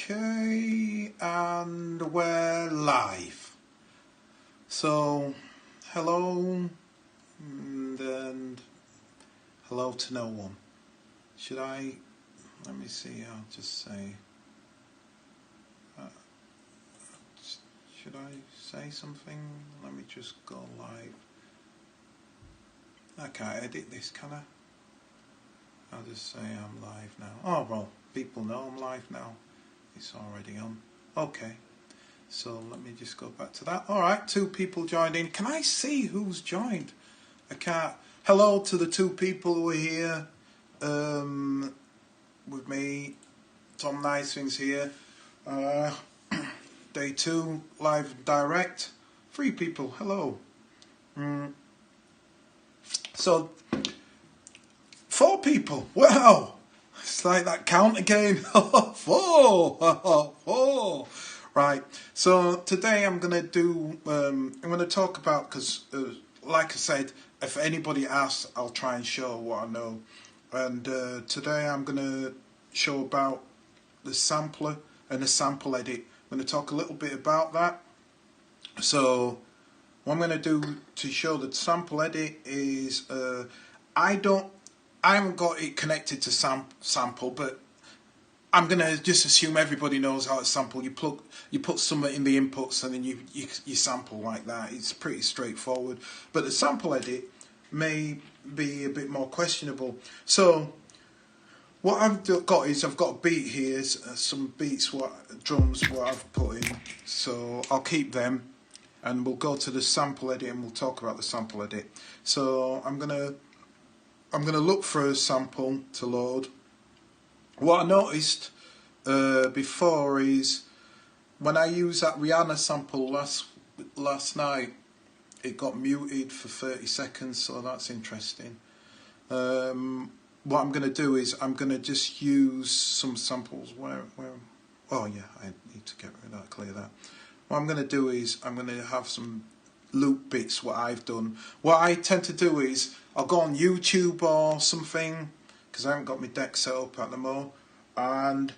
Okay, and we're live. So, hello, and hello to no one. Should I, let me see, I'll just say, should I say something? Let me just go live. I can't edit this, can I? I'll just say I'm live now. Oh, well, people know I'm live now. It's already on. Okay, so let me just go back to that. Alright, 2 people joined in. Can I see who's joined? I can't. Hello to the 2 people who are here with me. Tom Nicing's here. Day 2, live and direct. 3 people, hello. So, 4 people, wow! It's like that count again. 4. Right. So today I'm gonna do. I'm gonna talk about, because, like I said, if anybody asks, I'll try and show what I know. And today I'm gonna show about the sampler and the sample edit. I'm gonna talk a little bit about that. So what I'm gonna do to show the sample edit is I haven't got it connected to sample, but I'm gonna just assume everybody knows how to sample. You put something in the inputs and then you sample like that. It's pretty straightforward. But the sample edit may be a bit more questionable. So what I've got is I've got a beat here, some beats, drums what I've put in. So I'll keep them, and we'll go to the sample edit and we'll talk about the sample edit. So I'm gonna look for a sample to load. What I noticed before is when I used that Rihanna sample last night, it got muted for 30 seconds, so that's interesting. What I'm going to do is I'm going to just use some samples oh yeah, I need to get rid of that, clear that. What I'm going to do is I'm going to have some loop bits, what I've done. What I tend to do is I'll go on YouTube or something, because I haven't got my deck set up at the moment, and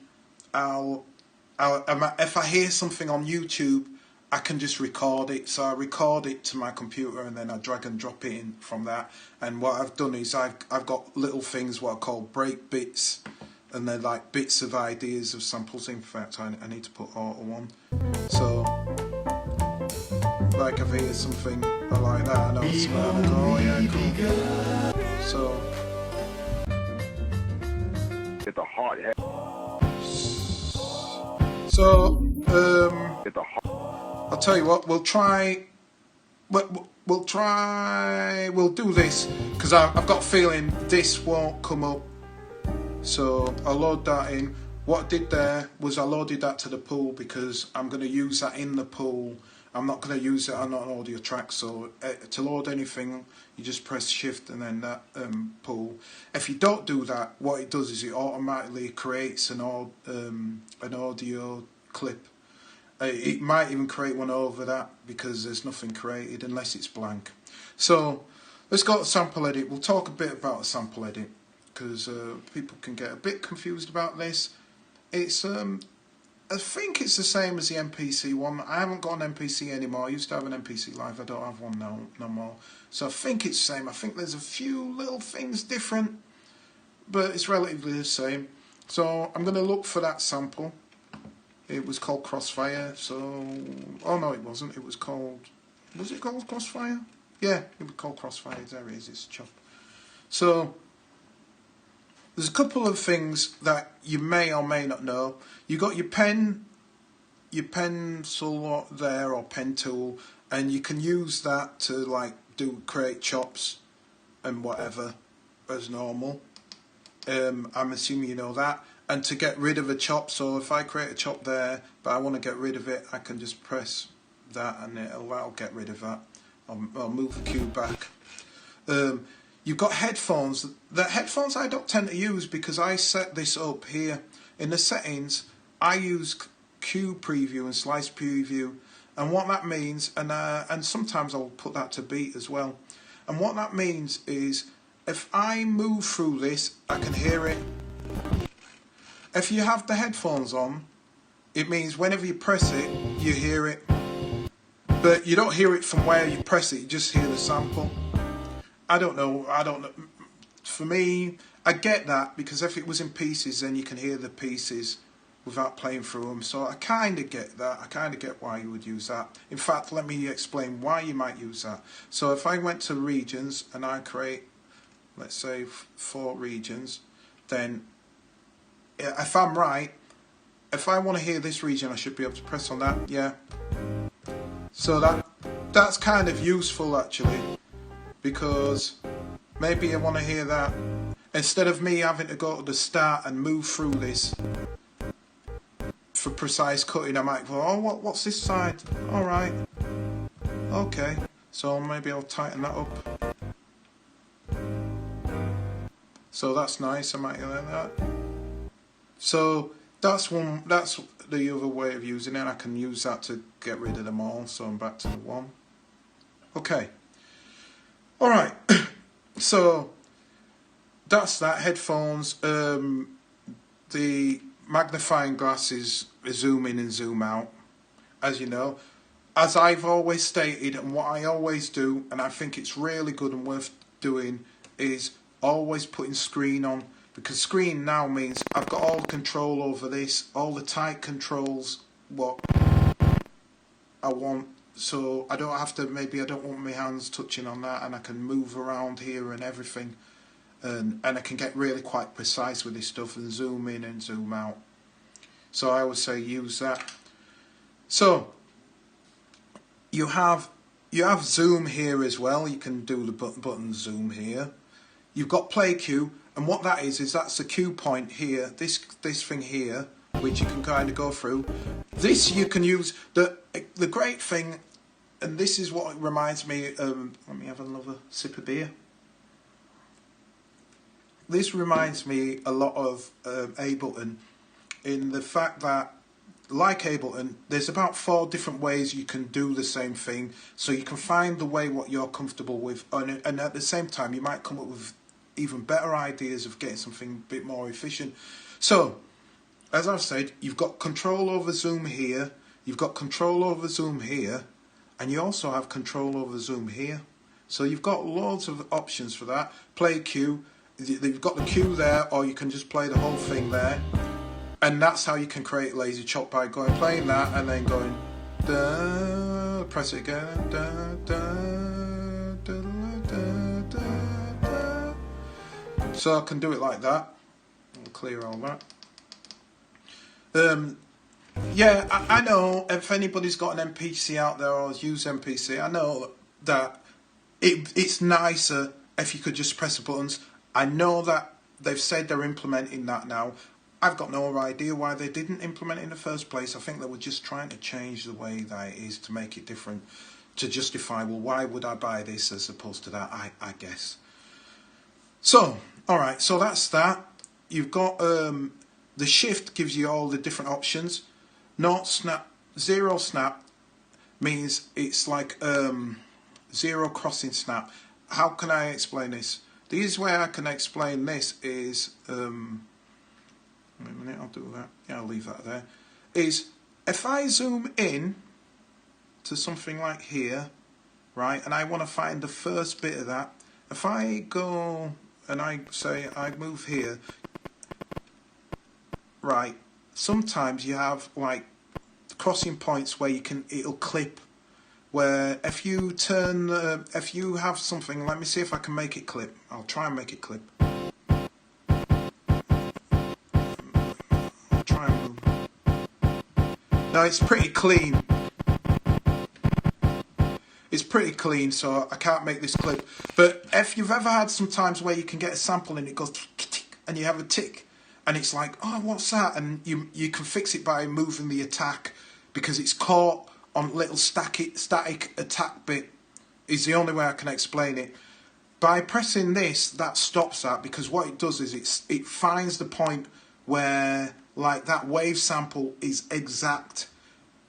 if I hear something on YouTube, I can just record it. So I record it to my computer and then I drag and drop it in from that. And what I've done is I've got little things what I call break bits, and they're like bits of ideas of samples. In fact, I need to put auto on. So like if I hear something like that, I know it's about to go, oh yeah, cool. So it's a hard head. So I'll tell you what, we'll do this, because I've got a feeling this won't come up. So I'll load that in. What I did there was I loaded that to the pool because I'm going to use that in the pool. I'm not going to use it on an audio track. So to load anything, you just press shift and then that pool. If you don't do that, what it does is it automatically creates an audio clip. It might even create one over that because there's nothing created unless it's blank. So let's go to sample edit. We'll talk a bit about the sample edit because people can get a bit confused about this. It's I think it's the same as the MPC one. I haven't got an MPC anymore. I used to have an MPC Live. I don't have one now, no more. So I think it's the same. I think there's a few little things different, but it's relatively the same. So I'm going to look for that sample. It was called Crossfire. So, oh no, it wasn't. It was called. Was it called Crossfire? Yeah, it was called Crossfire. There it is. It's chopped. So there's a couple of things that you may or may not know. You got your pencil there, or pen tool, and you can use that to like create chops and whatever as normal. I'm assuming you know that. And to get rid of a chop, so if I create a chop there, but I want to get rid of it, I can just press that and that'll get rid of that. I'll move the cue back. You've got headphones. The headphones I don't tend to use because I set this up here. In the settings, I use cue preview and slice preview. And what that means, and sometimes I'll put that to beat as well. And what that means is, if I move through this, I can hear it. If you have the headphones on, it means whenever you press it, you hear it. But you don't hear it from where you press it, you just hear the sample. I don't know. For me, I get that, because if it was in pieces, then you can hear the pieces without playing through them. So I kind of get that. I kind of get why you would use that. In fact, let me explain why you might use that. So if I went to regions and I create, let's say, 4 regions, then if I'm right, if I want to hear this region, I should be able to press on that. Yeah. So that's kind of useful, actually, because maybe I want to hear that. Instead of me having to go to the start and move through this for precise cutting, I might go, oh, what's this side? Alright. Okay. So maybe I'll tighten that up. So that's nice, I might like that. So that's the other way of using it. I can use that to get rid of them all. So I'm back to the 1. Okay. Alright. So that's that. Headphones. The magnifying glasses zoom in and zoom out, as you know. As I've always stated, and what I always do, and I think it's really good and worth doing, is always putting screen on, because screen now means I've got all the control over this, all the tight controls, what I want, so I don't have to, maybe I don't want my hands touching on that, and I can move around here and everything, and I can get really quite precise with this stuff and zoom in and zoom out. So I would say use that. So you have zoom here as well. You can do the button zoom here. You've got play cue, and what that is that's the cue point here, this thing here, which you can kind of go through. This you can use, the great thing, and this is what it reminds me, let me have another sip of beer. This reminds me a lot of Ableton, in the fact that, like Ableton, there's about 4 different ways you can do the same thing, so you can find the way what you're comfortable with, and at the same time you might come up with even better ideas of getting something a bit more efficient. So, as I've said, you've got control over zoom here, you've got control over zoom here, and you also have control over zoom here. So you've got loads of options for that. Play cue, you've got the cue there, or you can just play the whole thing there. And that's how you can create lazy chop, by playing that and then going da, press it again, da, da, da, da, da, da. So I can do it like that. I'll clear all that. Yeah, I know if anybody's got an MPC out there or use MPC, I know that it's nicer if you could just press the buttons. I know that they've said they're implementing that now. I've got no idea why they didn't implement it in the first place. I think they were just trying to change the way that it is to make it different, to justify, well, why would I buy this as opposed to that, I guess. So, alright, so that's that. You've got, the shift gives you all the different options. Not snap, 0 snap means it's like 0 crossing snap. How can I explain this? The easiest way I can explain this is, wait a minute, I'll do that. Yeah, I'll leave that there. Is if I zoom in to something like here, right, and I want to find the first bit of that, if I go and I say I move here, right, sometimes you have like crossing points where it'll clip, where if you turn, if you have something, let me see if I can make it clip. I'll try and make it clip. Now it's pretty clean. It's pretty clean, so I can't make this clip. But if you've ever had some times where you can get a sample and it goes tick, and you have a tick, and it's like, oh, what's that? And you can fix it by moving the attack, because it's caught on little static attack bit, is the only way I can explain it. By pressing this, that stops that, because what it does is it finds the point where like that wave sample is exact,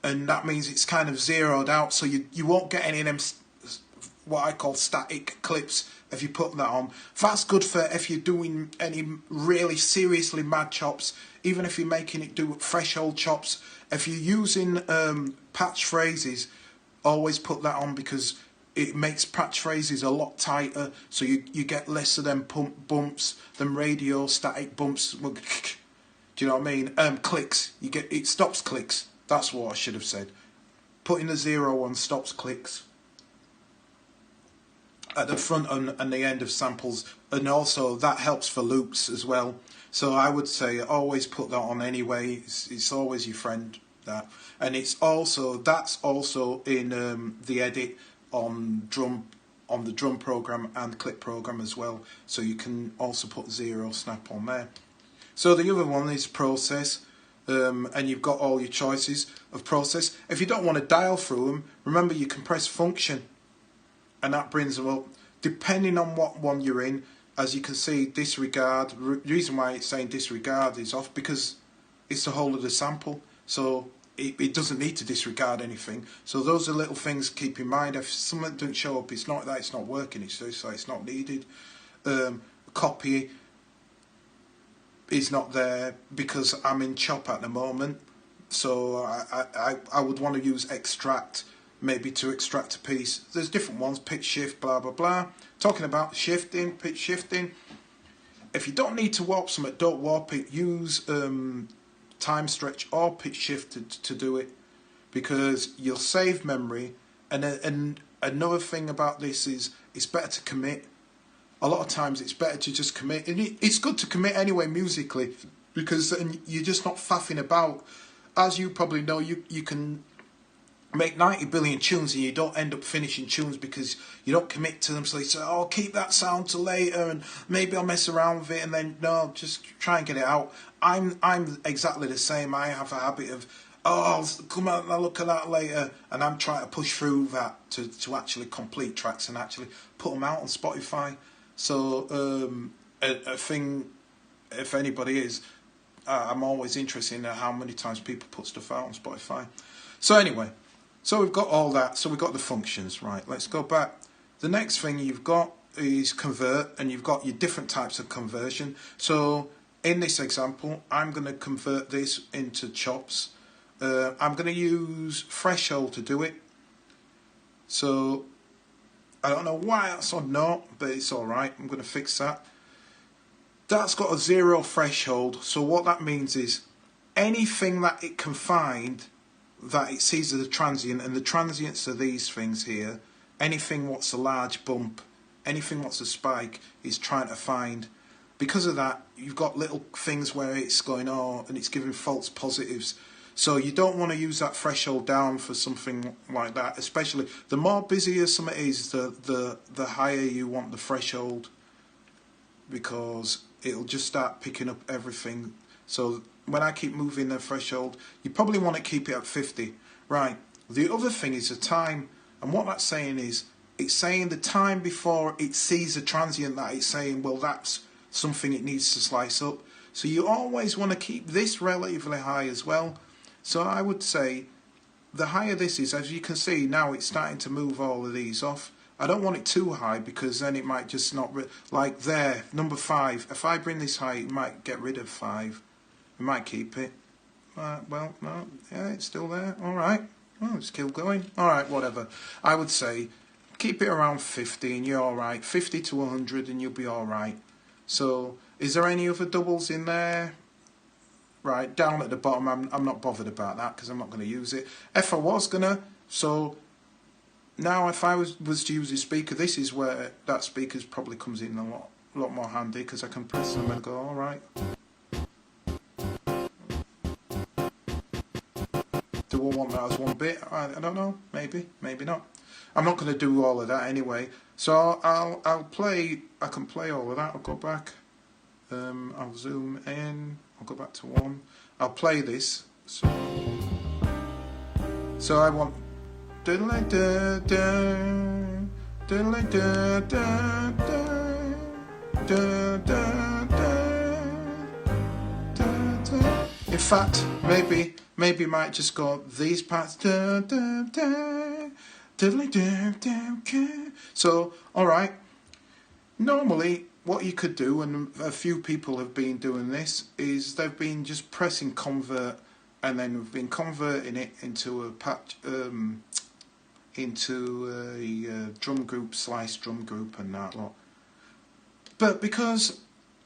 and that means it's kind of zeroed out, so you won't get any of them what I call static clips. If you put that on, that's good for if you're doing any really seriously mad chops, even if you're making it do threshold chops. If you're using patch phrases, always put that on, because it makes patch phrases a lot tighter, so you get less of them bumps, them radio static bumps. Do you know what I mean? Clicks. It stops clicks. That's what I should have said. Putting the 0 on stops clicks at the front and the end of samples, and also that helps for loops as well. So I would say always put that on anyway. It's always your friend, that. And that's also in the edit on the drum program and clip program as well. So you can also put 0 snap on there. So the other one is process. And you've got all your choices of process. If you don't want to dial through them, remember you can press function, and that brings them up. Depending on what one you're in, as you can see, disregard. The reason why it's saying disregard is off because it's the whole of the sample, so it doesn't need to disregard anything. So those are little things to keep in mind. If something doesn't show up, it's not that it's not working, it's just like it's not needed. Copy is not there because I'm in chop at the moment, so I would want to use extract, maybe to extract a piece. There's different ones, pitch shift, blah blah blah. Talking about shifting, pitch shifting, if you don't need to warp something, don't warp it. Use time stretch or pitch shift to do it, because you'll save memory. And another thing about this is it's better to commit. A lot of times it's better to just commit, and it's good to commit anyway musically, because then you're just not faffing about. As you probably know, you can make 90 billion tunes and you don't end up finishing tunes because you don't commit to them. So you say, oh, keep that sound till later and maybe I'll mess around with it, and then no, just try and get it out. I'm exactly the same. I have a habit of, oh, I'll come out and I'll look at that later, and I'm trying to push through that to actually complete tracks and actually put them out on Spotify. So a thing, if anybody is, I'm always interested in how many times people put stuff out on Spotify. So anyway, so we've got all that. So we've got the functions, right? Let's go back. The next thing you've got is convert, and you've got your different types of conversion. So in this example, I'm going to convert this into chops. I'm going to use threshold to do it. So I don't know why that's on note, but it's alright. I'm going to fix that. That's got a 0 threshold. So what that means is anything that it can find that it sees as a transient, and the transients are these things here. Anything what's a large bump, anything what's a spike, is trying to find. Because of that, you've got little things where it's going, oh, and it's giving false positives. So you don't want to use that threshold down for something like that. Especially the more busier something is, the higher you want the threshold, because it'll just start picking up everything. So when I keep moving the threshold, you probably want to keep it at 50. Right. The other thing is the time, and what that's saying is it's saying the time before it sees a transient that it's saying, well, that's something it needs to slice up. So you always want to keep this relatively high as well. So I would say the higher this is, as you can see now, it's starting to move all of these off. I don't want it too high because then it might just not, like there, number 5. If I bring this high, it might get rid of 5. It might keep it. Well, no, yeah, it's still there. All right. Oh, it's still going. All right, whatever. I would say keep it around 50 and you're all right. 50 to 100 and you'll be all right. So is there any other doubles in there? Right, down at the bottom, I'm not bothered about that because I'm not going to use it. If I was going to, so now if I was to use a speaker, this is where that speaker probably comes in a lot more handy, because I can press them and go, all right. Do I want that as one bit? I don't know, maybe not. I'm not going to do all of that anyway. So I'll play, I can play all of that. I'll go back, I'll zoom in. I'll go back to 1. I'll play this. So I want. In fact, maybe might just go these parts. So, alright. Normally, what you could do, and a few people have been doing this, is they've been just pressing convert, and then we've been converting it into a patch, into a drum group, slice drum group, and that lot. But because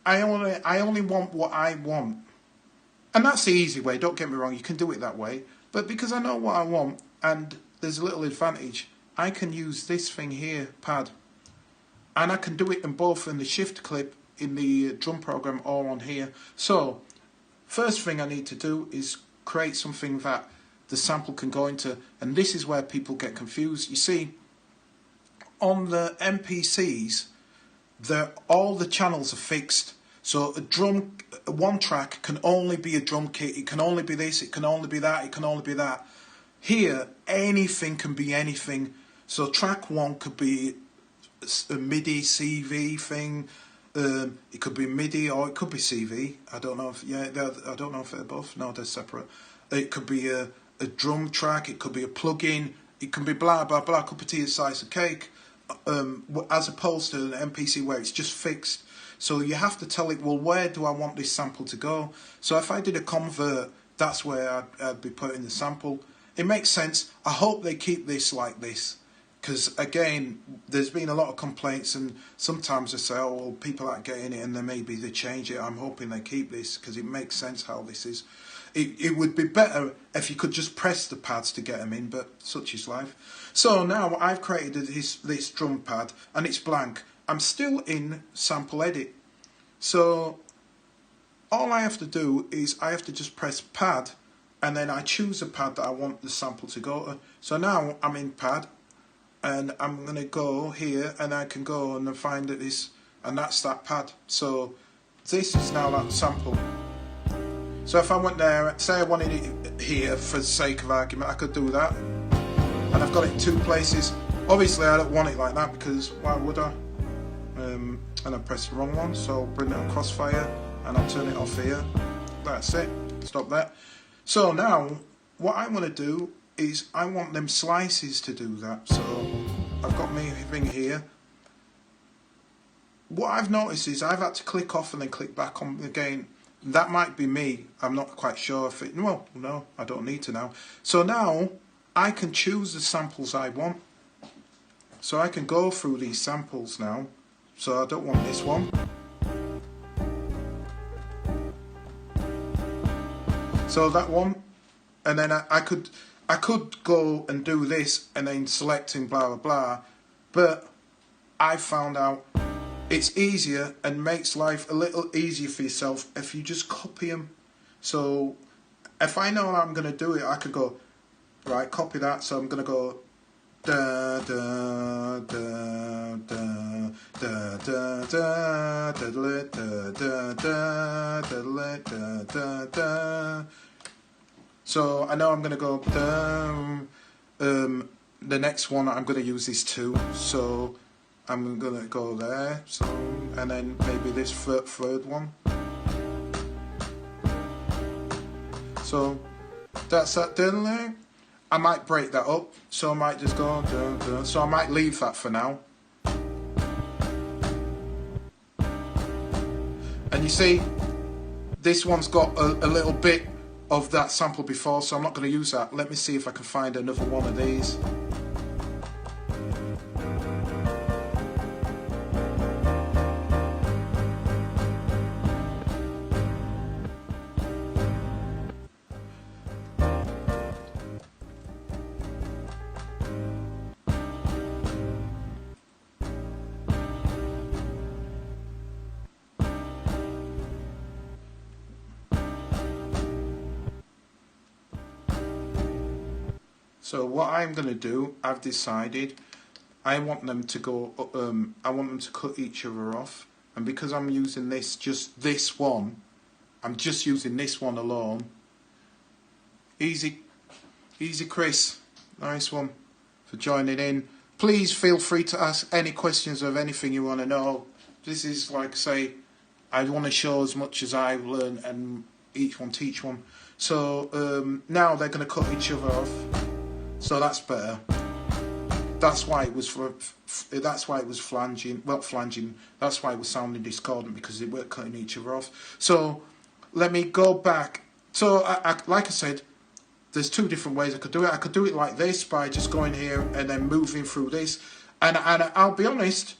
I only want what I want, and that's the easy way. Don't get me wrong, you can do it that way. But because I know what I want, and there's a little advantage, I can use this thing here, pad. And I can do it in both in the shift clip, in the drum program, or on here. So, first thing I need to do is create something that the sample can go into. And this is where people get confused. You see, on the MPCs, all the channels are fixed. So one track can only be a drum kit. It can only be this, it can only be that, it can only be that. Here, anything can be anything. So track 1 could be a MIDI CV thing. It could be MIDI or it could be CV. I don't know if I don't know if they're both. No, they're separate. It could be a drum track. It could be a plug-in. It can be blah blah blah. Cup of tea, a slice of cake. As opposed to an MPC where it's just fixed. So you have to tell it, well, where do I want this sample to go? So if I did a convert, that's where I'd be putting the sample. It makes sense. I hope they keep this like this. Because, again, there's been a lot of complaints, and sometimes they say, oh, well, people aren't getting it, and then maybe they change it. I'm hoping they keep this, because it makes sense how this is. It would be better if you could just press the pads to get them in, but such is life. So now I've created this drum pad, and it's blank. I'm still in sample edit. So all I have to do is I have to just press pad, and then I choose a pad that I want the sample to go to. So now I'm in pad. And I'm going to go here, and I can go and find this, and that's that pad. So this is now that sample. So if I went there, say I wanted it here for the sake of argument, I could do that. And I've got it in 2 places. Obviously I don't want it like that, because why would I? And I pressed the wrong one, so I'll bring it on crossfire, and I'll turn it off here. That's it. Stop that. So now, what I want to do is I want them slices to do that. So I've got my thing here. What I've noticed is I've had to click off and then click back on again. That might be me. I'm not quite sure if it... Well, no, I don't need to now. So now I can choose the samples I want. So I can go through these samples now. So I don't want this one. So that one. And then I could go and do this and then selecting blah blah blah, but I found out it's easier and makes life a little easier for yourself if you just copy them. So if I know how I'm going to do it, I could go, right, copy that, so I'm going to go da da da da da da da da da da da da. So I know I'm going to go the next one I'm going to use is 2, so I'm going to go there, so, and then maybe this third one. So that's that. I might break that up, so I might just go so I might leave that for now. And you see, this one's got a little bit of that sample before, so I'm not going to use that. Let me see if I can find another one of these. So what I'm going to do, I've decided, I want them to go, I want them to cut each other off. And because I'm using this, just this one, I'm just using this one alone. Easy Chris, nice one for joining in. Please feel free to ask any questions of anything you want to know. This is, like I say, I want to show as much as I've learned and each one teach one. So now they're going to cut each other off. So that's better. that's why it was flanging. Well, flanging. That's why it was sounding discordant, because they weren't cutting each other off. So let me go back. So like I said, there's two different ways I could do it. I could do it like this, by just going here and then moving through this. And I'll be honest,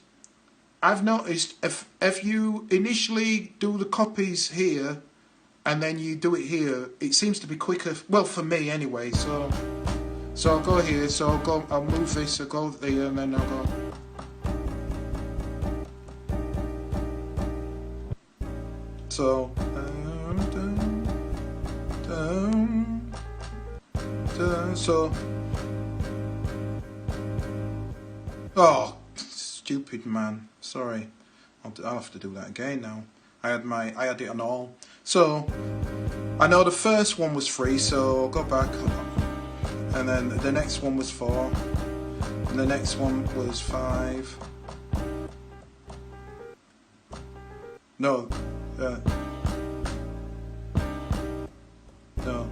I've noticed if you initially do the copies here and then you do it here, it seems to be quicker. Well, for me anyway. So I'll go here. So I'll move this. I'll go there, and then I'll go. So. So. Oh, stupid man. Sorry. I'll have to do that again now. I had it on all. So I know the first one was 3, so I'll go back. And then the next one was 4. And the next one was 5. No. No.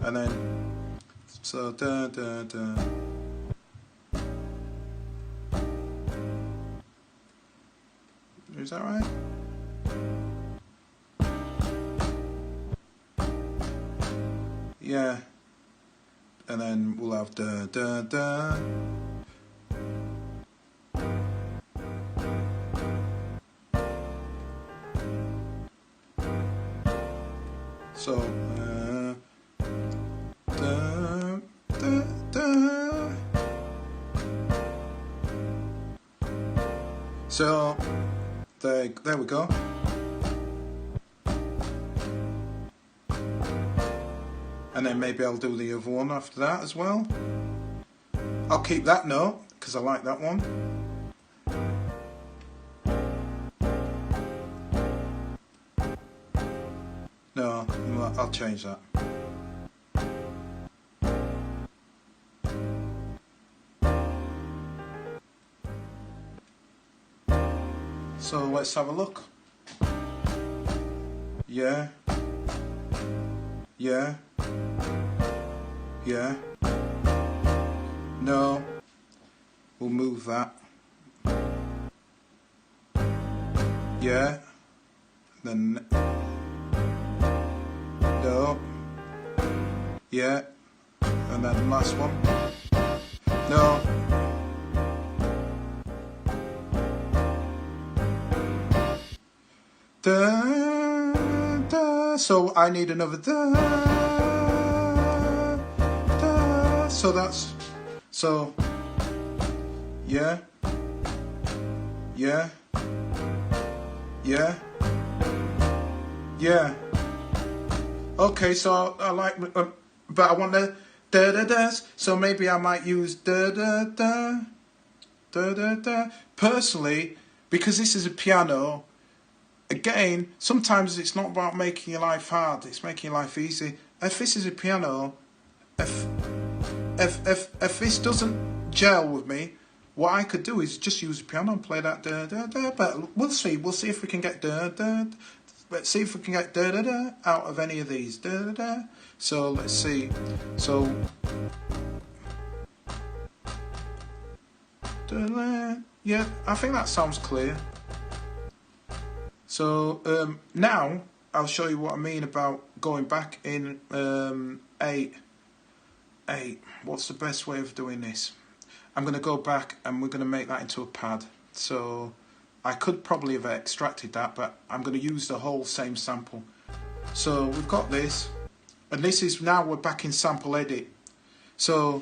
And then, so da da da. Is that right? Yeah. And then we'll have da da da. So, da, da, da. So, there we go. And then maybe I'll do the other one after that as well. I'll keep that note, because I like that one. No, I'll change that. So let's have a look. Yeah. Yeah. Yeah. No. We'll move that. Yeah. Then. No. Yeah. And then the last one. No. Da, da. So I need another da, da. So that's, so, yeah, yeah, yeah, yeah. Okay, so I like, but I want the da da da's. So maybe I might use da da da, da da da. Personally, because this is a piano. Again, sometimes it's not about making your life hard; it's making your life easy. If this is a piano, if this doesn't gel with me, what I could do is just use the piano and play that da da da. But we'll see. We'll see if we can get da da. Let's see if we can get da da da out of any of these da da da. So let's see. So da, da. Yeah, I think that sounds clear. So now I'll show you what I mean about going back in 8. What's the best way of doing this? I'm going to go back and we're going to make that into a pad. So I could probably have extracted that, but I'm going to use the whole same sample. So we've got this, and this is now we're back in sample edit. So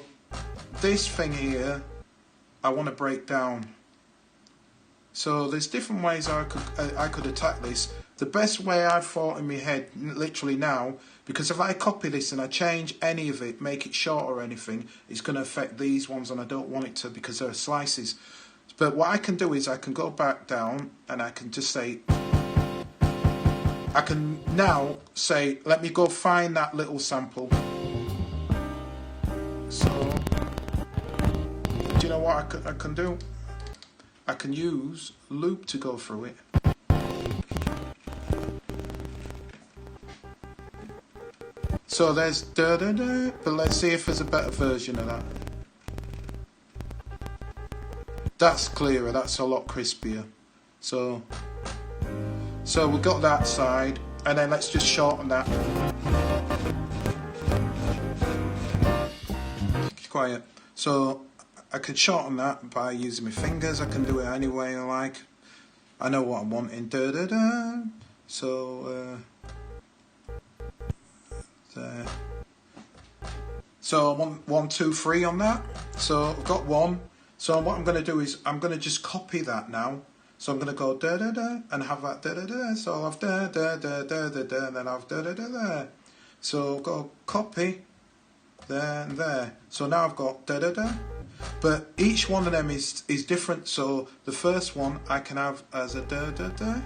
this thing here, I want to break down. So there's different ways I could attack this. The best way I've thought in my head, literally now, because if I copy this and I change any of it, make it short or anything, it's going to affect these ones, and I don't want it to because they're slices. But what I can do is I can go back down and I can just say, I can now say, let me go find that little sample. So, do you know what I can do? I can use loop to go through it. So there's da da da, but let's see if there's a better version of that. That's clearer, that's a lot crispier. So we've got that side, and then let's just shorten that. Quiet. So I can shorten that by using my fingers. I can do it any way I like. I know what I'm wanting. Da da da. So there. So 1, 2, 3 on that. So I've got 1. So what I'm going to do is I'm going to just copy that now. So I'm going to go da da da and have that da da da. So I'll have da da da da da da, and then I'll have da da da da. So I'll go copy there and there. So now I've got da da da. But each one of them is different. So the first one I can have as a da da da.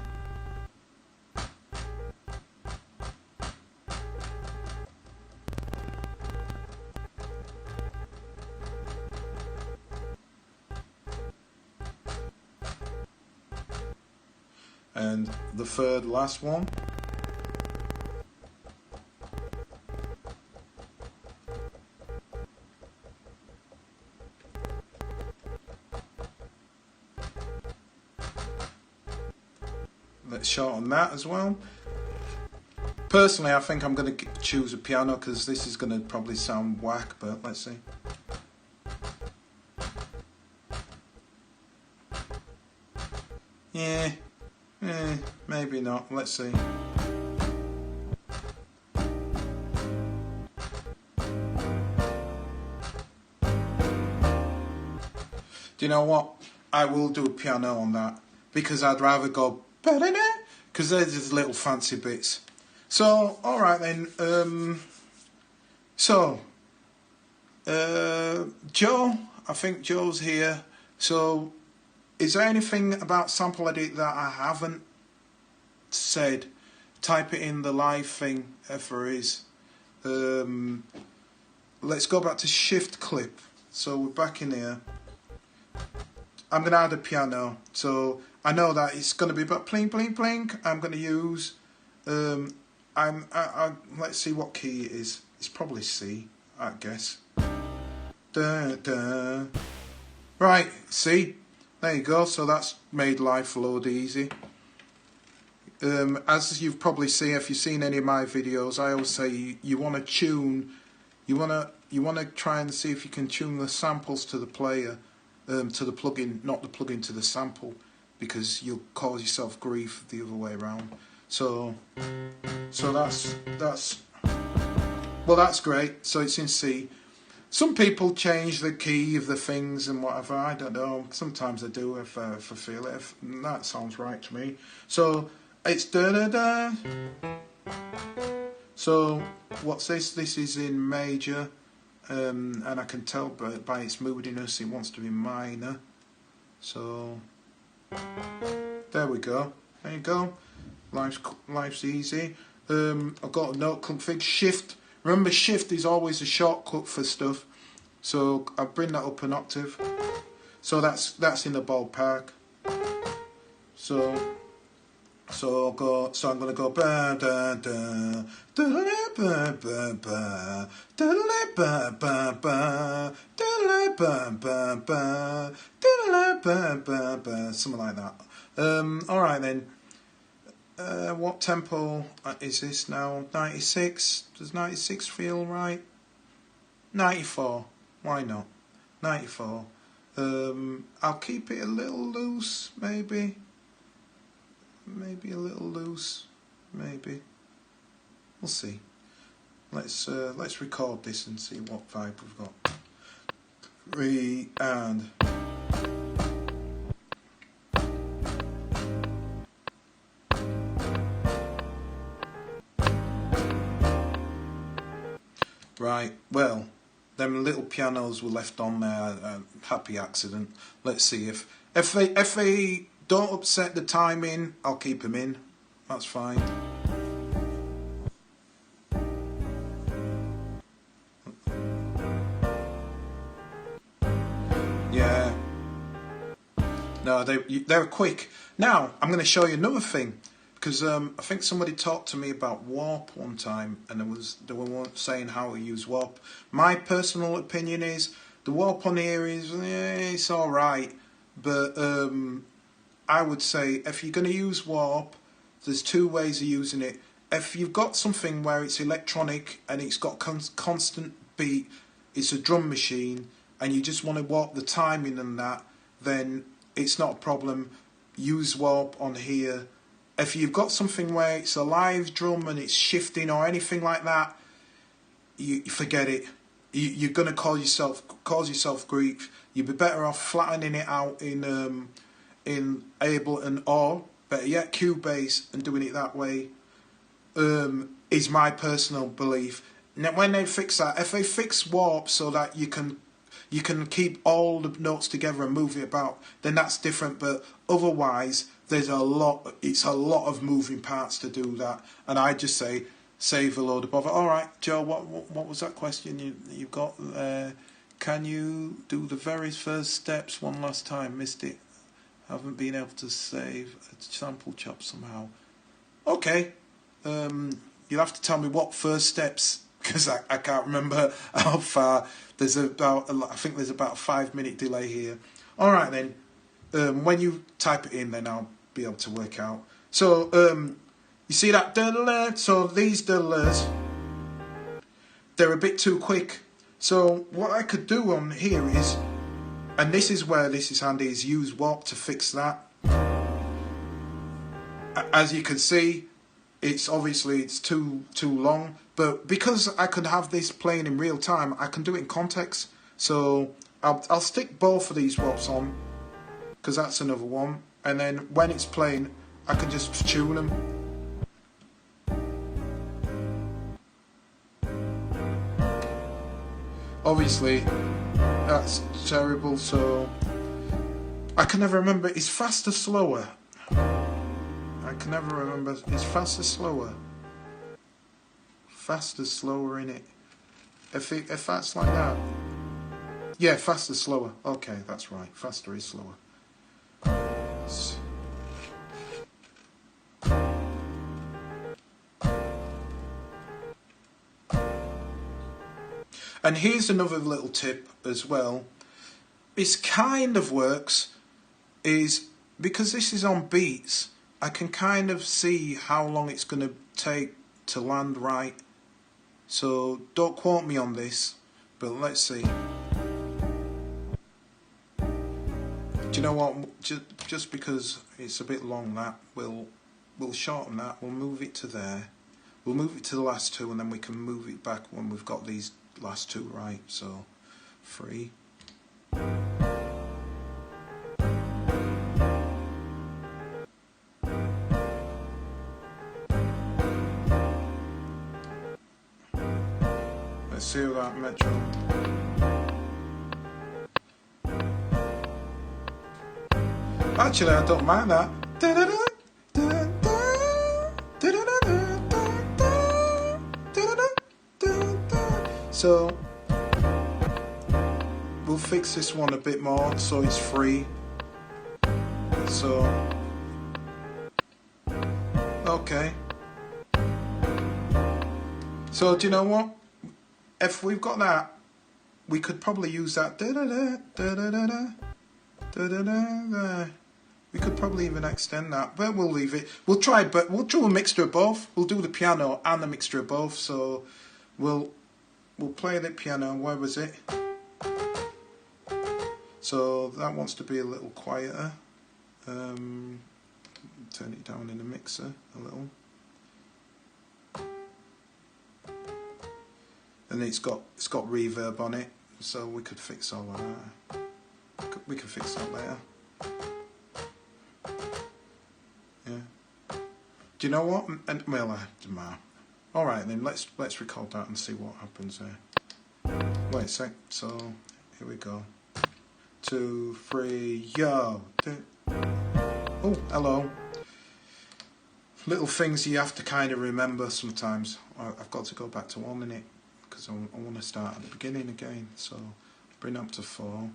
And the third last one. Let's shorten that as well. Personally, I think I'm going to choose a piano because this is going to probably sound whack, but let's see. Yeah. Maybe not. Let's see. Do you know what? I will do a piano on that because I'd rather go because there's just little fancy bits. So, all right then. Joe, I think Joe's here. So, is there anything about sample edit that I haven't said? Type it in the live thing if there is. Let's go back to shift clip. So we're back in here. I'm going to add a piano. So I know that it's going to be about pling pling pling. I'm going to use. Let's see what key it is. It's probably C, I guess. Da, da. Right, C. There you go. So that's made life a load easy. As you've probably seen, if you've seen any of my videos, I always say you want to tune. You want to try and see if you can tune the samples to the player, to the plugin, not the plugin to the sample, because you'll cause yourself grief the other way around. So that's well, that's great. So it's in C. Some people change the key of the things and whatever. I don't know. Sometimes I do if I feel it. That sounds right to me. So it's da da da. So what's this? This is in major, and I can tell by its moodiness it wants to be minor. So there we go. There you go. Life's easy. I've got a note config. Shift. Remember, shift is always a shortcut for stuff. So I'll bring that up an octave. So that's in the ballpark. So I'll go. So I'm gonna go ba da da da ba ba ba da ba ba ba da ba ba ba da ba ba, something like that. All right then. What tempo is this now? 96. Does 96 feel right? 94. Why not? 94. I'll keep it a little loose, maybe. Maybe a little loose. Maybe. We'll see. Let's record this and see what vibe we've got. 3 and. Right, well, them little pianos were left on there, happy accident. Let's see if they don't upset the timing, I'll keep them in. That's fine. Yeah. No, they're quick. Now, I'm going to show you another thing. Because I think somebody talked to me about warp one time, and they were saying how to use warp. My personal opinion is the warp on here is it's all right, but I would say if you're going to use warp, there's two ways of using it. If you've got something where it's electronic and it's got constant beat, it's a drum machine, and you just want to warp the timing and that, then it's not a problem. Use warp on here. If you've got something where it's a live drum and it's shifting or anything like that, you forget it. You're going to cause yourself grief. You'd be better off flattening it out in Ableton, or better yet Cubase, and doing it that way. Is my personal belief. Now, when they fix that, if they fix warp so that you can keep all the notes together and move it about, then that's different. But otherwise, it's a lot of moving parts to do that. And I just say, save a load of bother. All right, Joe, what was that question you got? Can you do the very first steps one last time? Missed it. Haven't been able to save a sample chop somehow. Okay. You'll have to tell me what first steps, because I can't remember how far. I think there's about a 5-minute delay here. All right then. When you type it in, then I'll be able to work out. So you see that diddler? So these diddlers, they're a bit too quick. So what I could do on here is, and this is where this is handy, is use warp to fix that. As you can see, it's too long, but because I could have this playing in real time, I can do it in context. So I'll stick both of these warps on, because that's another one, and then when it's playing, I can just tune them. Obviously, that's terrible. So I can never remember. Is fast or slower? I can never remember. Is faster slower? Faster slower in it. If that's like that. Yeah, faster slower. Okay, that's right. Faster is slower. And here's another little tip as well. This kind of works is because this is on beats. I can kind of see how long it's going to take to land right. So don't quote me on this, but let's see. Do you know what? Just because it's a bit long, that we'll shorten that. We'll move it to there. We'll move it to the last two, and then we can move it back when we've got these last two right. So 3. Let's see that metro. Actually, I don't mind that. So we'll fix this one a bit more so it's free. So okay. So do you know what? If we've got that, we could probably use that. We could probably even extend that, but we'll leave it. We'll try, but we'll do a mixture of both. We'll do the piano and a mixture of both. So we'll play the piano. Where was it? So that wants to be a little quieter. Turn it down in the mixer a little. And it's got reverb on it, so we could fix all that. We could fix that later. Yeah. Do you know what? And well, doesn't matter. All right then. Let's record that and see what happens there. Wait a sec. So here we go. 2, 3, yo. Oh, hello. Little things you have to kind of remember sometimes. I've got to go back to 1 minute. Because I want to start at the beginning again. So bring up to 4.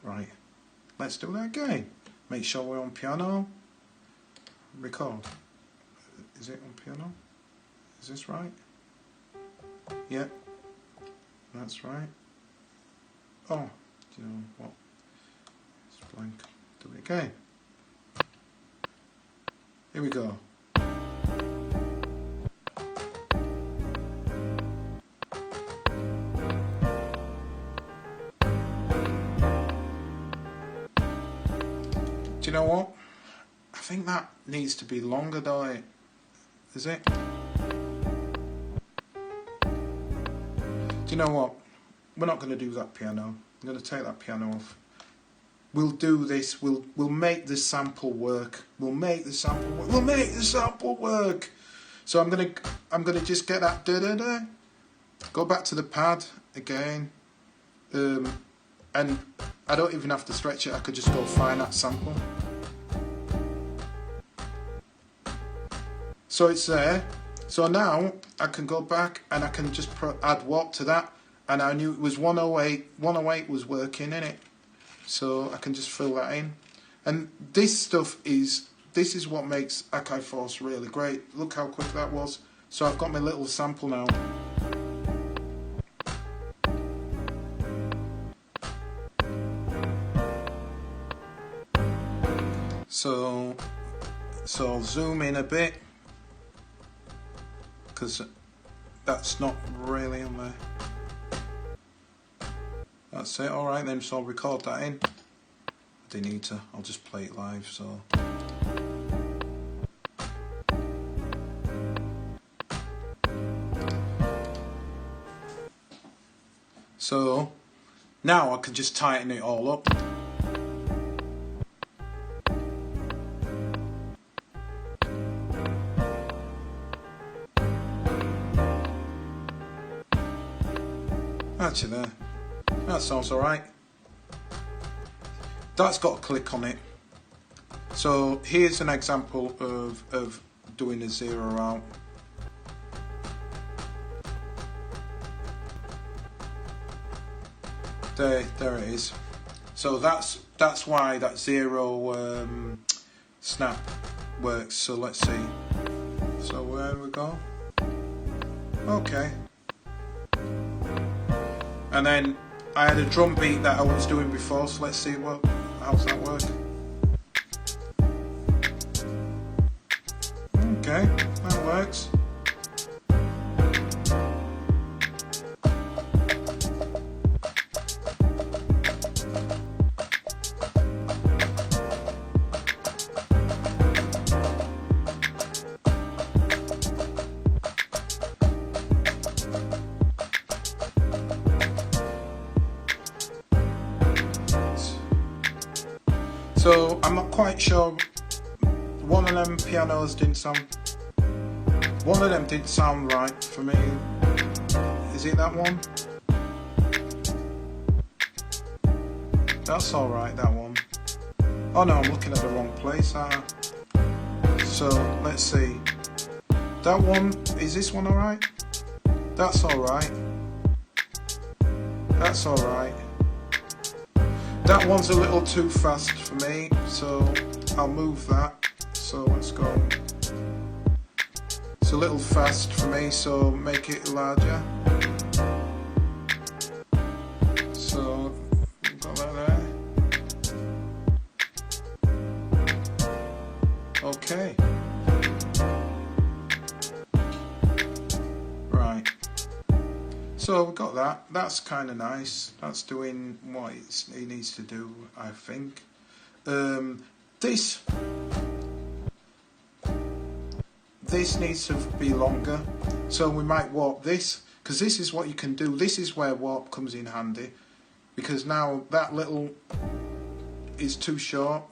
Right, let's do that again. Make sure we're on piano. Record. Is it on piano? Is this right? Yep, that's right. Oh, do you know what? It's blank. do it again. Here we go. Do you know what? I think that needs to be longer, don't it? Is it? Do you know what? We're not going to do that piano. I'm going to take that piano off. We'll do this. We'll make the sample work. We'll make the sample work. We'll make the sample work. So I'm gonna just get that da-da-da. Go back to the pad again. And I don't even have to stretch it. I could just go find that sample. So it's there. So now I can go back and I can just add warp to that. And I knew it was 108. 108 was working, innit? So I can just fill that in. And this stuff is what makes Akai Force really great. Look how quick that was. So I've got my little sample now. So I'll zoom in a bit, because that's not really on there. That's it. Alright then, so I'll record that in. I didn't need to, I'll just play it live. So now I can just tighten it all up. Actually, there. That sounds alright. That's got a click on it. So here's an example of doing a zero out. There it is. So that's why that zero snap works. So let's see. So where we go? Okay. And then I had a drum beat that I was doing before, so let's see how's that work. Okay, that works. So I'm not quite sure. One of them pianos didn't sound. One of them didn't sound right for me. Is it that one? That's all right. That one. Oh no, I'm looking at the wrong place. So let's see. That one, is this one all right? That's all right. That's all right. That one's a little too fast for me, so I'll move that. So let's go. It's a little fast for me, so make it larger. So we've got that there. Okay. Right. So we've got that. That's kind of nice. That's doing what it needs to do, I think. This needs to be longer. So we might warp this, because this is what you can do. This is where warp comes in handy, because now that little is too short.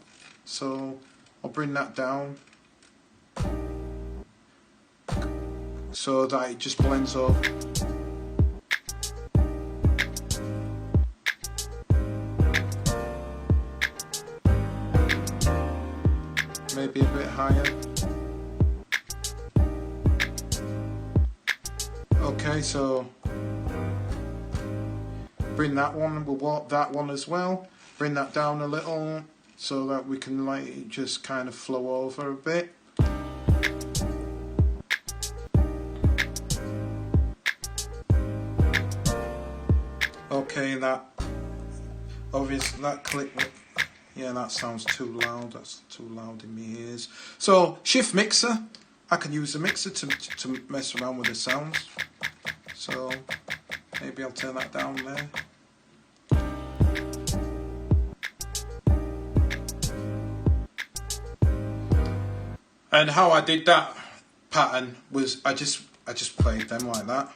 So I'll bring that down so that it just blends up. Maybe a bit higher. Okay, so bring that one, we'll warp that one as well. Bring that down a little so that we can let it just kind of flow over a bit. Okay, that obviously that click Yeah, that sounds too loud. That's too loud in my ears. So, shift mixer. I can use the mixer to mess around with the sounds. So, maybe I'll turn that down there. And how I did that pattern was I just played them like that.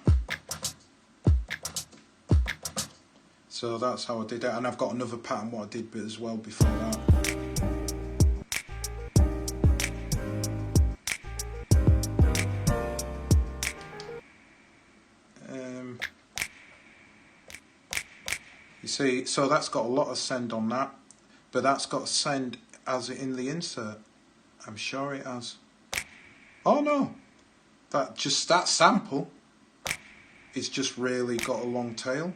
So that's how I did it, and I've got another pattern what I did as well before that. You see, so that's got a lot of send on that, but that's got send as in the insert. I'm sure it has. Oh no, that sample is just really got a long tail.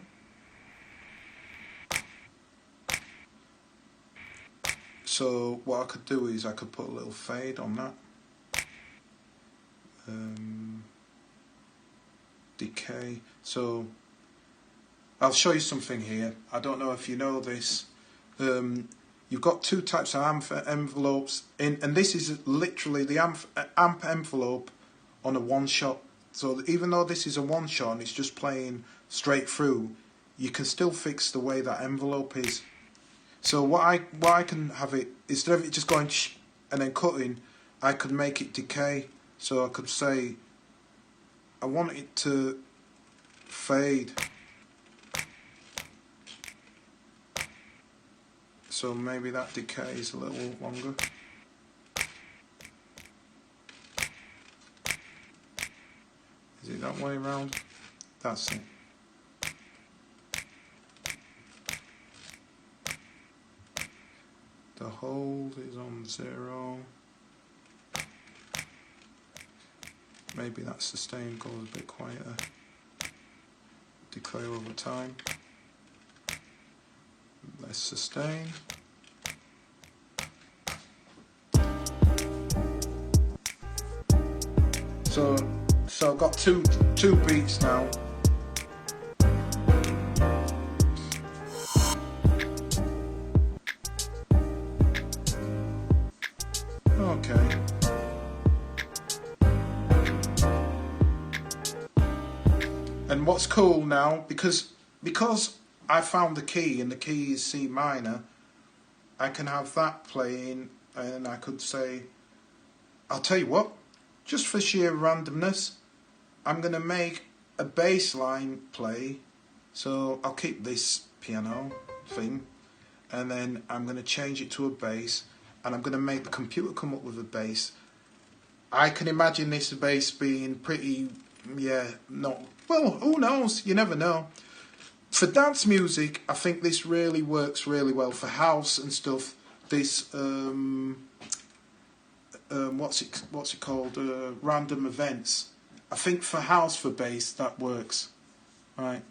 So what I could do is I could put a little fade on that. Decay. So I'll show you something here. I don't know if you know this. You've got two types of amp envelopes in, and this is literally the amp envelope on a one shot. So even though this is a one shot and it's just playing straight through, you can still fix the way that envelope is. So what I can have it, instead of it just going shh and then cutting, I could make it decay. So I could say I want it to fade. So maybe that decay is a little longer. Is it that way around? That's it. The hold is on 0. Maybe that sustain goes a bit quieter. Decay over time. Less sustain. So I've got two beats now. Okay. And what's cool now, because I found the key and the key is C minor, I can have that playing and I could say, I'll tell you what, just for sheer randomness, I'm going to make a bass line play. So I'll keep this piano thing and then I'm going to change it to a bass and I'm going to make the computer come up with a bass. I can imagine this bass being pretty, well, who knows, you never know. For dance music, I think this really works really well. For house and stuff, this what's it called? Random events. I think for house, for bass, that works. Right.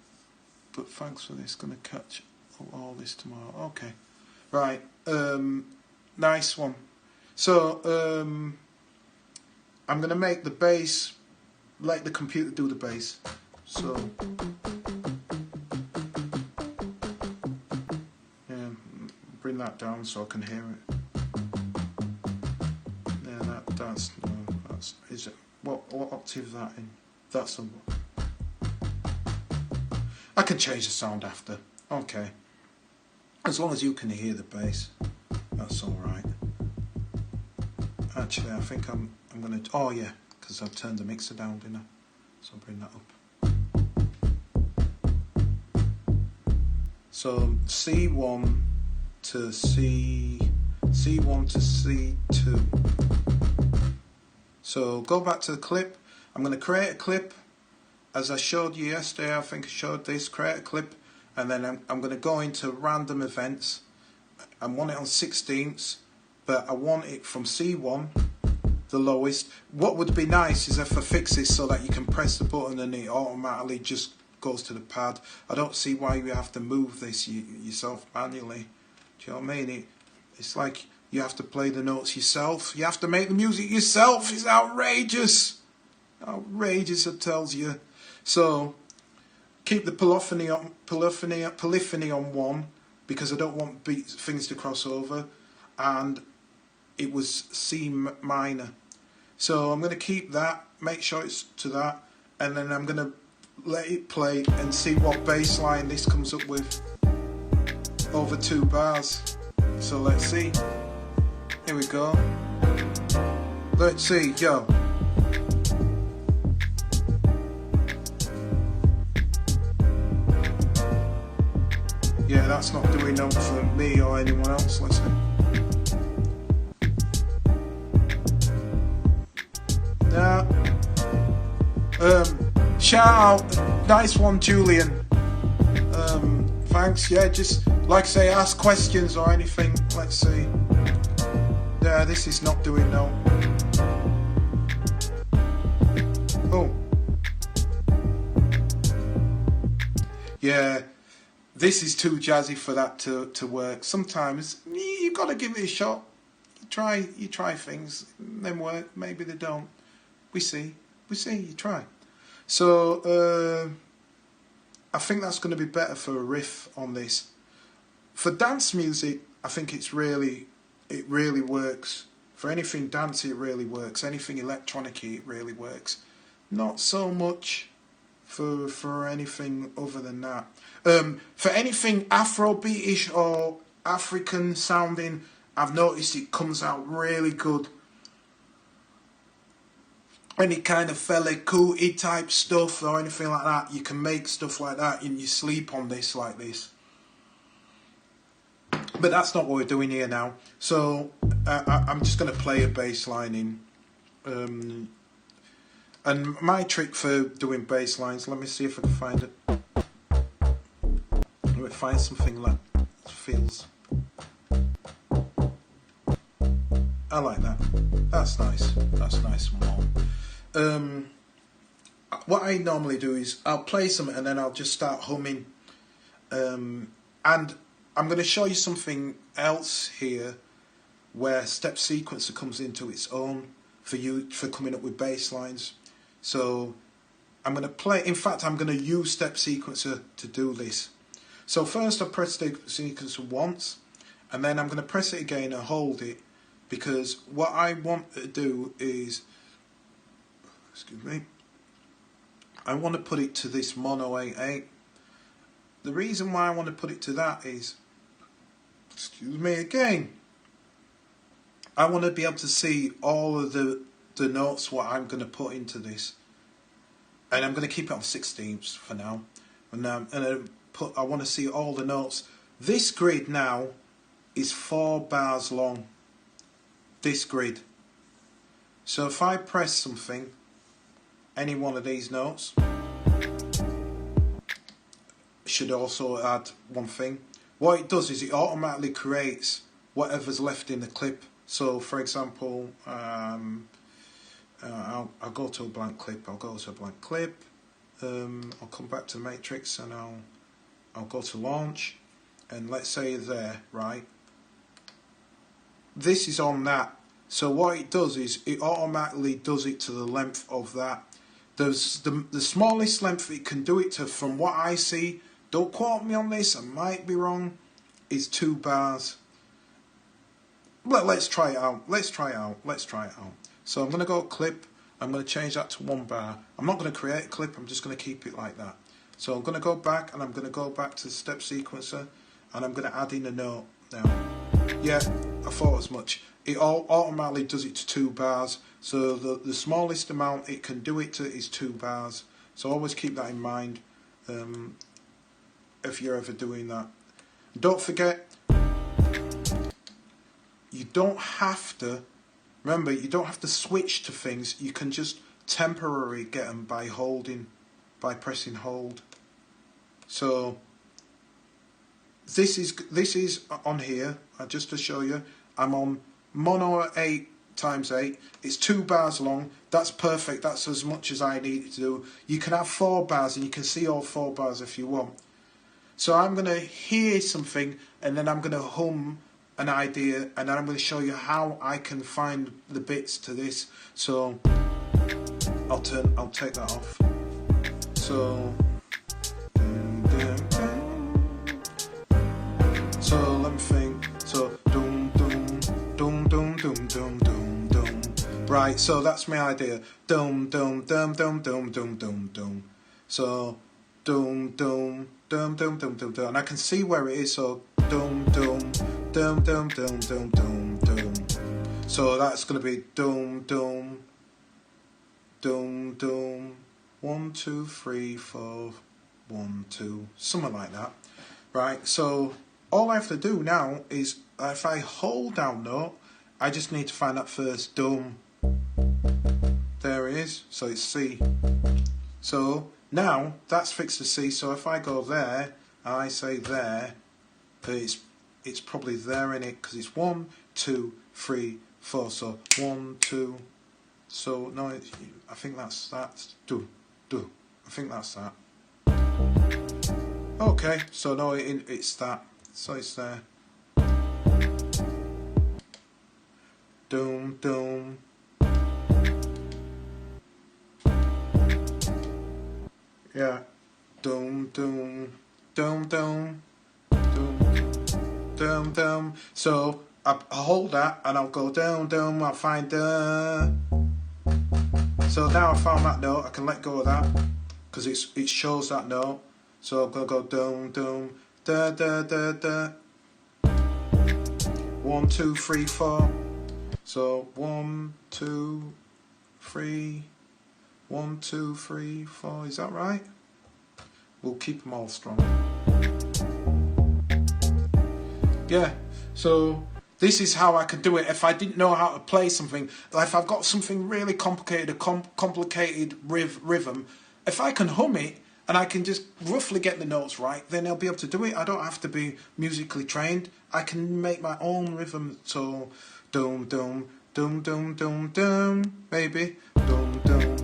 But thanks for this. Gonna catch all this tomorrow. Okay. Right. Nice one. So I'm gonna make the bass. Let the computer do the bass. So. Bring that down so I can hear it. Yeah, that's is it? What octave is that in? That's a. I can change the sound after. Okay. As long as you can hear the bass, that's all right. Actually, I think I'm gonna. Oh yeah, because I've turned the mixer down, didn't I? So I'll bring that up. So C1 to C1 to C2. So go back to the clip. I'm going to create a clip as I showed you yesterday. I think I showed this. Create a clip and then I'm going to go into random events. I want it on 16ths, but I want it from C1, the lowest. What would be nice is if I fix this so that you can press the button and it automatically just goes to the pad. I don't see why you have to move this yourself manually. Do you know what I mean? It's like you have to play the notes yourself. You have to make the music yourself. It's outrageous. Outrageous, it tells you. So keep the polyphony on 1 because I don't want things to cross over, and it was C minor. So I'm going to keep that, make sure it's to that, and then I'm going to let it play and see what bass line this comes up with over 2 bars. So let's see. Here we go. Let's see, yo. Yeah, that's not doing no for me or anyone else, let's see. Nah. Shout out, nice one, Julian. Thanks. Yeah, just like I say, ask questions or anything. Let's see. Yeah, this is not doing no. Oh. Yeah, this is too jazzy for that to work. Sometimes you gotta give it a shot. You try things, then work. Maybe they don't. We see. You try. So I think that's going to be better for a riff on this. For dance music, I think it really works. For anything dancey, it really works. Anything electronic-y, it really works. Not so much for anything other than that. For anything Afrobeatish or African sounding, I've noticed it comes out really good. Any kind of Fela Kuti type stuff or anything like that, you can make stuff like that in your sleep on this like this. But that's not what we're doing here now. So I'm just going to play a bass line in. And my trick for doing bass lines, let me see if I can find it. Let me find something that feels. I like that. That's nice. That's nice and warm. What I normally do is I'll play something and then I'll just start humming. And I'm going to show you something else here where step sequencer comes into its own for coming up with bass lines. So I'm going to play, in fact I'm going to use step sequencer to do this. So first I press step sequencer once, and then I'm going to press it again and hold it, because what I want to do is, excuse me, I want to put it to this mono 8/8. The reason why I want to put it to that is, excuse me again, I want to be able to see all of the notes what I'm going to put into this, and I'm going to keep it on 16ths for now, and I want to see all the notes. This grid now is 4 bars long, this grid. So if I press something, any one of these notes, should also add one thing. What it does is it automatically creates whatever's left in the clip. So for example, I'll go to a blank clip. I'll come back to Matrix and I'll go to launch, and let's say there, right? This is on that. So what it does is it automatically does it to the length of that. The smallest length it can do it to, from what I see, don't quote me on this, I might be wrong, is 2 bars. Let's try it out. So I'm going to go clip. I'm going to change that to 1 bar. I'm not going to create a clip. I'm just going to keep it like that. So I'm going to go back, and I'm going to go back to the step sequencer, and I'm going to add in a note now. Yeah, I thought as much. It automatically does it to 2 bars. So the smallest amount it can do it to is 2 bars. So always keep that in mind if you're ever doing that. Don't forget, you don't have to, remember, you don't have to switch to things. You can just temporarily get them by pressing hold. So this is on here, just to show you, I'm on mono 8x8. It's 2 bars long. That's perfect. That's as much as I need to do. You can have 4 bars, and you can see all 4 bars if you want. So I'm going to hear something, and then I'm going to hum an idea, and then I'm going to show you how I can find the bits to this. So I'll take that off. So Right, so that's my idea. Dum dum dum dum dum dum dum dum. So dum dum dum dum dum dum dum, and I can see where it is. So dum dum dum dum dum dum dum dum. So that's gonna be dum dum dum dum. 1 2 3 4 1 2, something like that. Right. So all I have to do now is if I hold down note, I just need to find that first dum. There it is. So it's C. So now that's fixed to C. So if I go there, I say there, but it's probably there in it because it's 1 2 3 4. So 1 2. So no, I think that's that. Do. I think that's that. Okay. So no, it's that. So it's there. Dum dum. Yeah. Dum dum dum dum dum dum dum. So I hold that and I'll go down dum. I'll find the. So now I found that note. I can let go of that because it shows that note. So I'm gonna go dum dum da da da da. 1 2 3 4. So 1 2 3. 1 2 3 4. Is that right? We'll keep them all strong. Yeah. So this is how I could do it if I didn't know how to play something. Like if I've got something really complicated, a complicated rhythm, if I can hum it and I can just roughly get the notes right, then I'll be able to do it. I don't have to be musically trained. I can make my own rhythm. So dum dum dum dum dum dum, maybe dum dum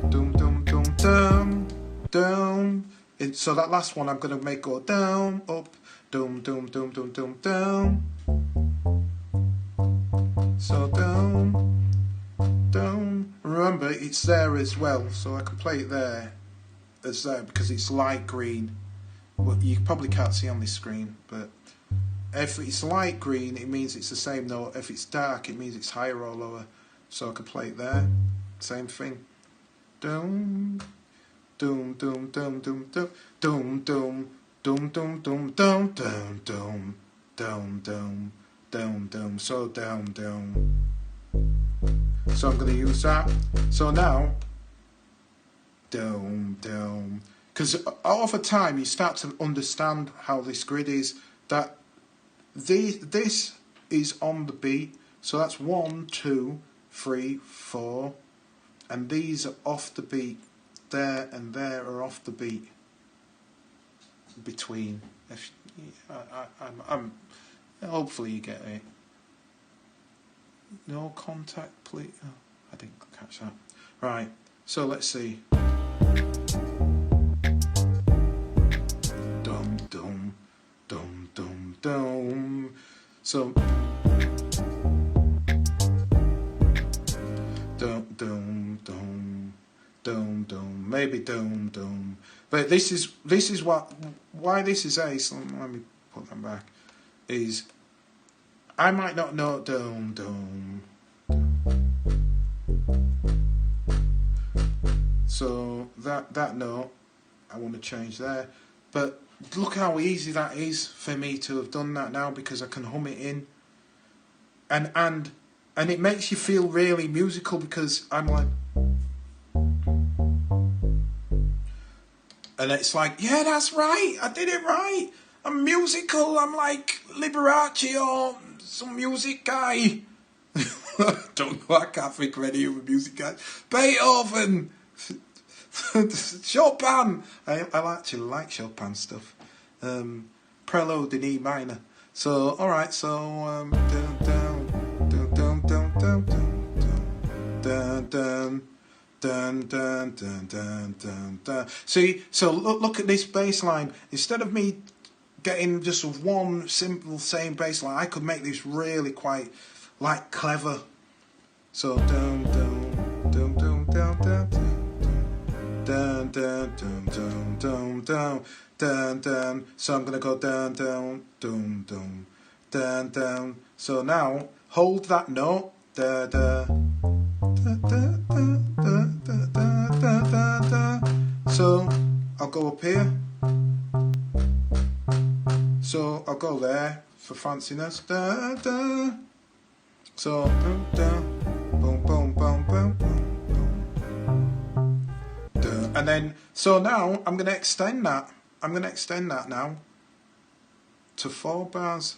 dum dum dum dum dum. So that last one I'm gonna make go down, up, dum dum dum dum dum down. So down, down. Remember, it's there as well, so I can play it there as there because it's light green. Well, you probably can't see on this screen, but if it's light green, it means it's the same note. If it's dark, it means it's higher or lower. So I can play it there. Same thing. Doom, doom, doom, doom, doom, doom, doom, doom, doom, doom, doom, doom, doom, doom, doom, doom. Down, down, so down, down. So I'm going to use that. So now, down, down. Because over time you start to understand how this grid is. That this is on the beat. So that's 1 2 3 4, and these are off the beat. There and there are off the beat. Between. If I'm hopefully you get it. No contact, please. Oh, I didn't catch that. Right, so let's see. Dum dum dum dum dum. So dum dum dum dum dum. Maybe dum dum. But this is why this is A. So let me put them back. Is I might not know dum dum. So that note I want to change there. But look how easy that is for me to have done that now because I can hum it in. And it makes you feel really musical because I'm like, and it's like, yeah, that's right, I did it right. I'm musical, I'm like Liberace or some music guy. Don't know, I can't think of any other music guys. Beethoven, Chopin. I actually like Chopin stuff. Prelude in E minor. So, alright, so dun dun dun dun dun dun dun dun dun dun dun dun dun dun. See, so look at this bass line. Instead of me getting just one simple same bass line, I could make this really quite like clever. So dun dun dun dun dun dun dun dun dun dun dun dun dun dun. So I'm gonna go down down dun dun dun dun. So now hold that note da da So I'll go up here. So I'll go there for fanciness. So boom, boom, boom, boom, boom. And then, so now I'm going to extend that. I'm going to extend that now to 4 bars.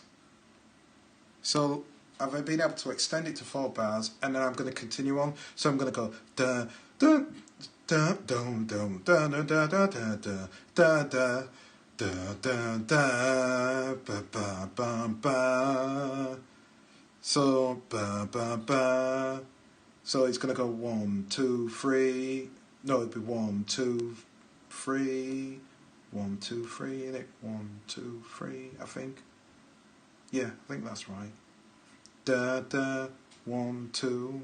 So I've been able to extend it to 4 bars, and then I'm going to continue on. So I'm going to go da da da dum dum da da da da da da da da da da ba ba ba ba. So ba ba ba. So it's going to go 1 2 3. No, it'd be 1 2 3. 1 2 3, innit? 1 2 3, I think. Yeah, I think that's right. Da da 1 2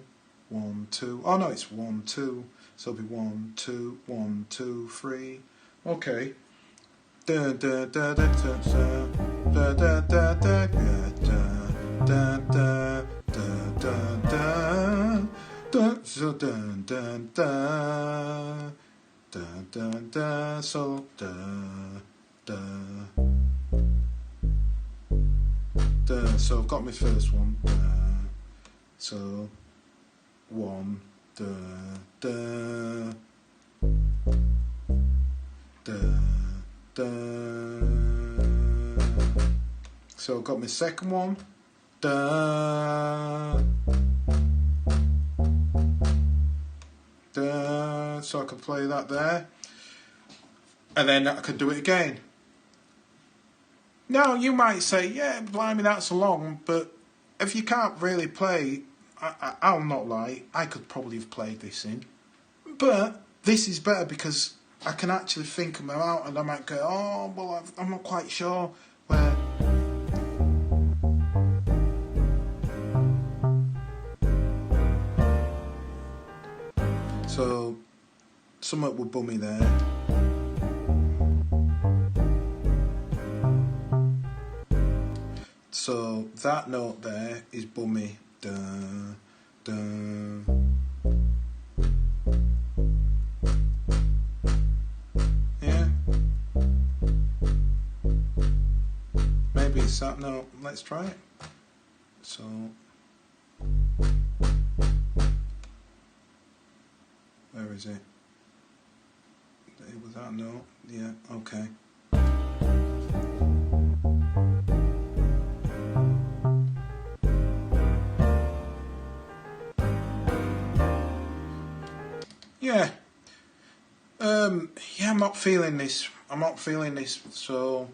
1 2. Oh no, it's 1 2. So it'll be 1 2 1 2 3. Okay. Da da da da da da da da da da da da da da so da da da da da da so da da. So I've got my first one. So 1 da da da da. So I've got my second one. Da da. So I can play that there, and then I can do it again. Now, you might say, yeah, blimey, that's long, but if you can't really play, I'll not lie, I could probably have played this in. But this is better because I can actually think them out, and I might go, oh, well, I'm not quite sure where. So, somewhat would bum me there. So that note there is bummy. Da, da. Yeah. Maybe it's that note. Let's try it. So. Where is it? It was that note. Yeah, okay. Yeah. Yeah, I'm not feeling this. So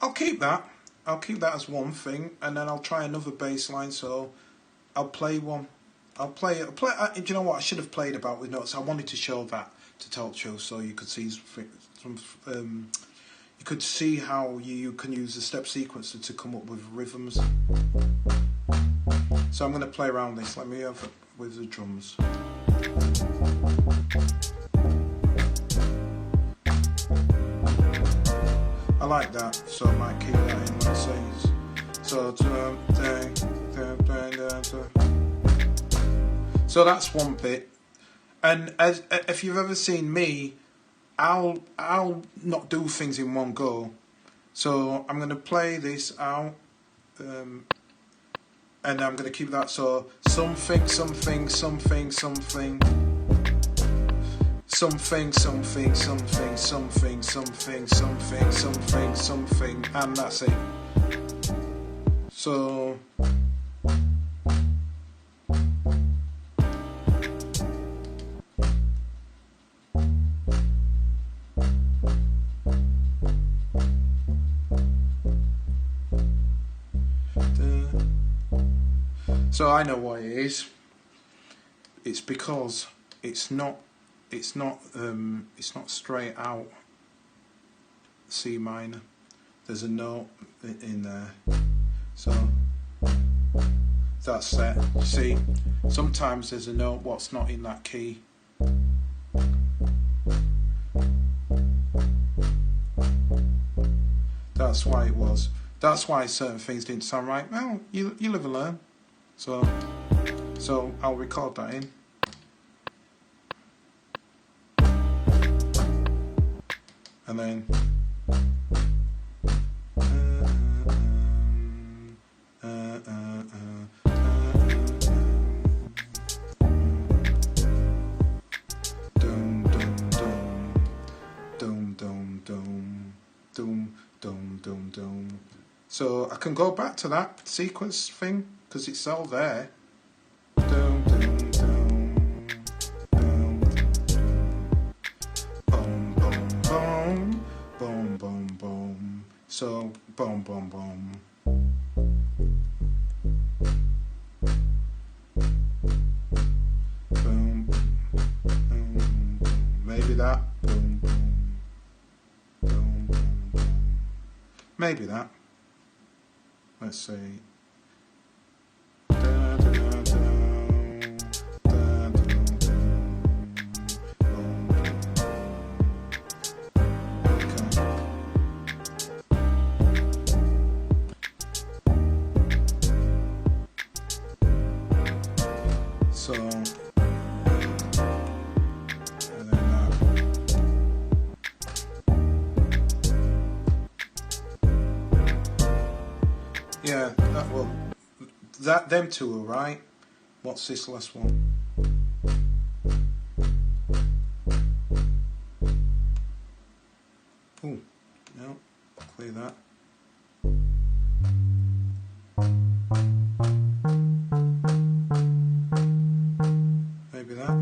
I'll keep that. I'll keep that as one thing, and then I'll try another bass line. So I'll play one. Do you know what? I should have played about with notes. I wanted to show that to tell the truth, so you could see some. You could see how you can use the step sequencer to come up with rhythms. So I'm going to play around this. Let me have it with the drums. I like that, so I might keep that in when it sings. So that's one bit. And if you've ever seen me, I'll not do things in one go. So I'm going to play this out, and I'm going to keep that. So something, something, something, something. Something, something, something, something, something, something, something, something, and that's it. So I know what it is. It's because it's not straight out C minor. There's a note in there, so that's set. See, sometimes there's a note what's not in that key. That's why it was. That's why certain things didn't sound right. Well, you live and learn. So I'll record that in. and then dum. So I can go back to that sequence thing because it's all there. Dum dum dum dum dum boom boom boom boom boom. So boom boom boom. Boom boom. Maybe that. Boom boom. Boom boom boom. Maybe that. Let's see. So, and then that. Yeah, that will. Them two are right. What's this last one? Ooh, no, clear that. Maybe that.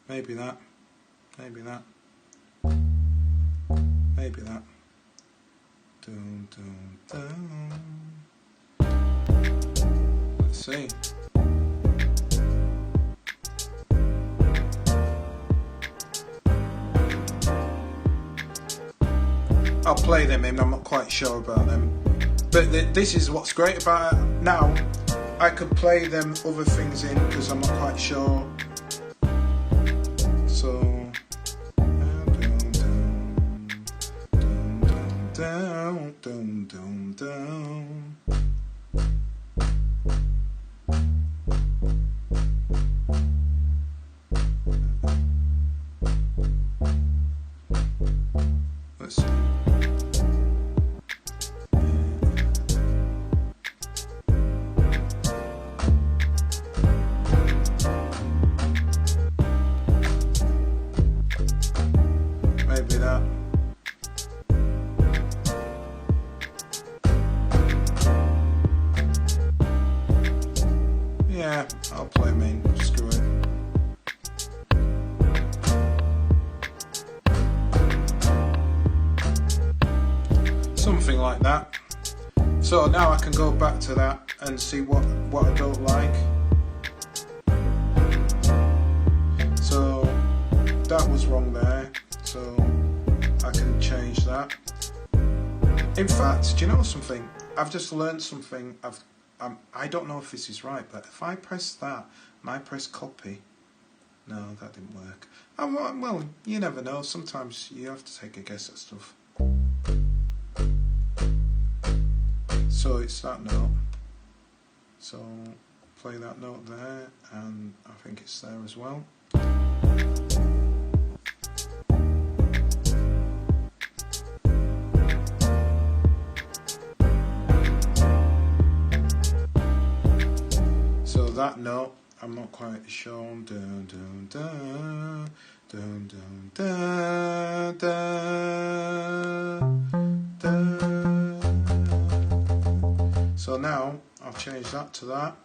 Maybe that. Maybe that. Maybe that. Dun, dun, dun. Let's see. I'll play them in, I'm not quite sure about them. But this is what's great about it. Now, I could play them other things in because I'm not quite sure. So, down, down, down, down. Let's see. Maybe that. Yeah, I'll play main. Screw it. Something like that. So now I can go back to that and see what I don't like. So that was wrong there. So I can change that. In fact, do you know something? I've just learned something. I don't know if this is right, but if I press that and I press copy, no, that didn't work. Well, you never know. Sometimes you have to take a guess at stuff. So it's that note. So play that note there, and I think it's there as well. So that note, I'm not quite sure. Dun, dun, dun, dun, dun, dun, dun, dun. So now I'll change that to that.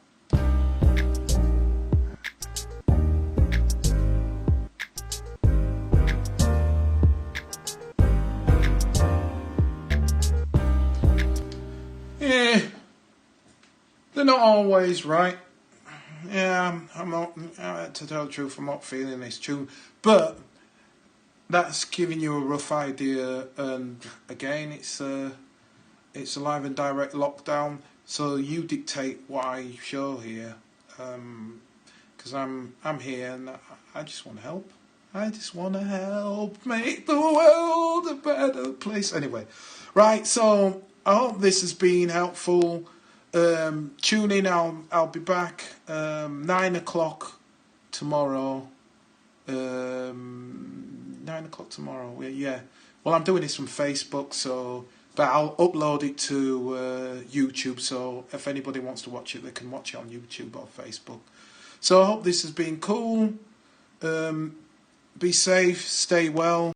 Yeah, they're not always right. Yeah, I'm not, to tell the truth, I'm not feeling this tune, but that's giving you a rough idea. And again, it's a live and direct lockdown, so you dictate what I show here, because I'm here and I just want to help. I just want to help make the world a better place. Anyway, right, so I hope this has been helpful. Tune in, I'll be back 9 o'clock tomorrow. 9 o'clock tomorrow. Yeah. Well, I'm doing this from Facebook, so but I'll upload it to YouTube. So if anybody wants to watch it, they can watch it on YouTube or Facebook. So I hope this has been cool. Be safe, stay well.